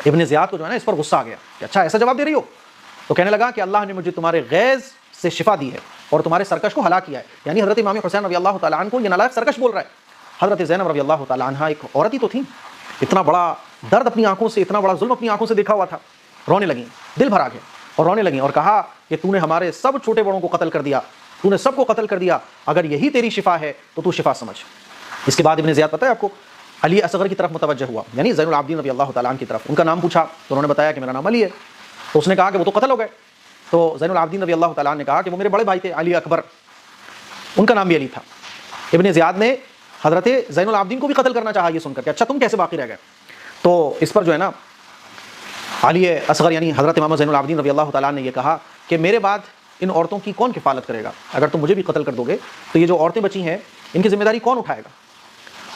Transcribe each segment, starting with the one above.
ابن زیاد کو جو ہے نا اس پر غصہ آ گیا کہ اچھا ایسا جواب دے رہی ہو. تو کہنے لگا کہ اللہ نے مجھے تمہارے غیظ سے شفا دی ہے اور تمہارے سرکش کو ہلاک کیا ہے. یعنی حضرت امام حسین رضی اللہ تعالیٰ عنہ کو یہ نالائق سرکش بول رہا ہے. حضرت زینب رضی اللہ تعالیٰ عنہ ایک عورت ہی تو تھیں, اتنا بڑا درد اپنی آنکھوں سے, اتنا بڑا ظلم اپنی آنکھوں سے دیکھا ہوا تھا. رونے لگیں, دل بھر آ گیا اور رونے لگیں اور کہا کہ تو نے ہمارے سب چھوٹے بڑوں کو قتل کر دیا, تو نے سب کو قتل کر دیا, اگر یہی تیری شفا ہے تو شفا سمجھ. اس کے بعد ابن زیاد پتہ ہے آپ کو علی اصغر کی طرف متوجہ ہوا, یعنی زین العابدین رضی اللہ تعالیٰ عنہ کی طرف. ان کا نام پوچھا تو انہوں نے بتایا کہ میرا نام علی ہے. تو اس نے کہا کہ وہ تو قتل ہو گئے. تو زین العابدین رضی اللہ تعالیٰ عنہ نے کہا کہ وہ میرے بڑے بھائی تھے علی اکبر, ان کا نام بھی علی تھا. ابن زیاد نے حضرت زین العابدین کو بھی قتل کرنا چاہا یہ سن کر کہ اچھا تم کیسے باقی رہ گئے. تو اس پر جو ہے نا علی اصغر یعنی حضرت امام زین العابدین رضی اللہ تعالیٰ عنہ نے یہ کہا کہ میرے بعد ان عورتوں کی کون کفالت کرے گا, اگر تم مجھے بھی قتل کر دو گے تو یہ جو عورتیں بچی ہیں ان کی ذمہ داری کون اٹھائے گا.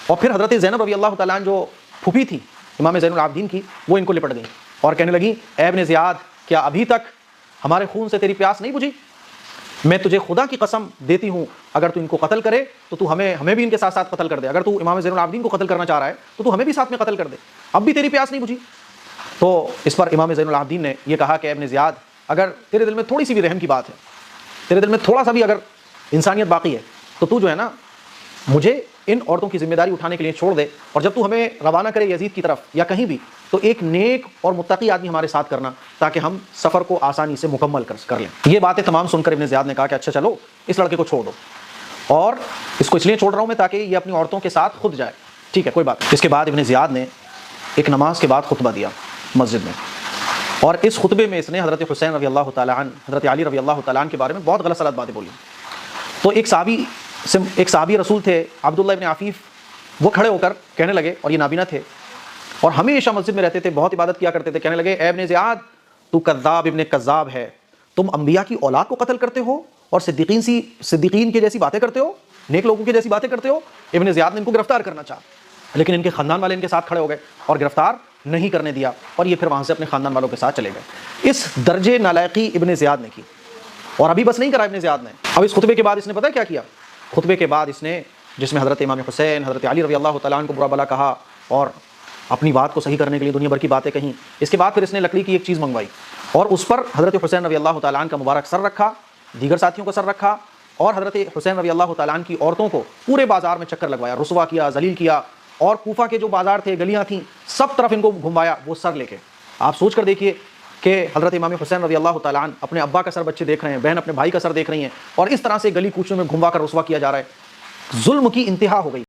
اور پھر حضرت زینب رضی اللہ تعالیٰ عنہ جو پھوپھی تھی امام زین العابدین کی, وہ ان کو لپٹ گئیں اور کہنے لگیں اے ابن زیاد کیا ابھی تک ہمارے خون سے تیری پیاس نہیں بجھی؟ میں تجھے خدا کی قسم دیتی ہوں اگر تو ان کو قتل کرے تو ہمیں بھی ان کے ساتھ ساتھ قتل کر دے, اگر تو امام زین العابدین کو قتل کرنا چاہ رہا ہے تو ہمیں بھی ساتھ میں قتل کر دے, اب بھی تیری پیاس نہیں بجھی. تو اس پر امام زین العابدین نے یہ کہا کہ اے ابن زیاد اگر تیرے دل میں تھوڑی سی بھی رحم کی بات ہے, تیرے دل میں تھوڑا سا بھی اگر انسانیت باقی ہے تو جو ہے نا مجھے ان عورتوں کی ذمہ داری اٹھانے کے لیے چھوڑ دے, اور جب تو ہمیں روانہ کرے یزید کی طرف یا کہیں بھی تو ایک نیک اور متقی آدمی ہمارے ساتھ کرنا تاکہ ہم سفر کو آسانی سے مکمل کر لیں. یہ باتیں تمام سن کر ابن زیاد نے کہا کہ اچھا چلو اس لڑکے کو چھوڑ دو, اور اس کو اس لیے چھوڑ رہا ہوں میں تاکہ یہ اپنی عورتوں کے ساتھ خود جائے. ٹھیک ہے کوئی بات نہیں. اس کے بعد ابن زیاد نے ایک نماز کے بعد خطبہ دیا مسجد میں, اور اس خطبے میں اس نے حضرت حسین رضی اللہ تعالیٰ عنہ, حضرت علی رضی اللہ تعالیٰ عنہ کے بارے میں بہت غلط سلط باتیں بولی. تو ایک صحابی رسول تھے عبداللہ ابن عفیف, وہ کھڑے ہو کر کہنے لگے, اور یہ نابینا تھے اور ہمیشہ مسجد میں رہتے تھے, بہت عبادت کیا کرتے تھے. کہنے لگے اے ابن زیاد تو کذاب ابن کذاب ہے, تم انبیاء کی اولاد کو قتل کرتے ہو اور صدیقین کی جیسی باتیں کرتے ہو, نیک لوگوں کی جیسی باتیں کرتے ہو. ابن زیاد نے ان کو گرفتار کرنا چاہا لیکن ان کے خاندان والے ان کے ساتھ کھڑے ہو گئے اور گرفتار نہیں کرنے دیا, اور یہ پھر وہاں سے اپنے خاندان والوں کے ساتھ چلے گئے. اس درجے نالائقی ابن زیاد نے کی, اور ابھی بس نہیں کرا ابن زیاد نے. اب اس خطبے کے بعد اس نے پتہ کیا کیا؟ خطبے کے بعد اس نے, جس میں حضرت امام حسین, حضرت علی رضی اللہ تعالیٰ عنہ کو برا بلا کہا اور اپنی بات کو صحیح کرنے کے لیے دنیا بھر کی باتیں کہیں, اس کے بعد پھر اس نے لکڑی کی ایک چیز منگوائی اور اس پر حضرت حسین رضی اللہ تعالیٰ عنہ کا مبارک سر رکھا, دیگر ساتھیوں کا سر رکھا, اور حضرت حسین رضی اللہ تعالیٰ عنہ کی عورتوں کو پورے بازار میں چکر لگوایا, رسوا کیا, ذلیل کیا, اور کوفہ کے جو بازار تھے, گلیاں تھیں, سب طرف ان کو گھموایا وہ سر لے کے. آپ سوچ کر دیکھیے کہ حضرت امام حسین رضی اللہ تعالیٰ عنہ اپنے ابا کا سر بچے دیکھ رہے ہیں, بہن اپنے بھائی کا سر دیکھ رہی ہیں, اور اس طرح سے گلی کوچوں میں گھموا کر رسوا کیا جا رہا ہے. ظلم کی انتہا ہو گئی.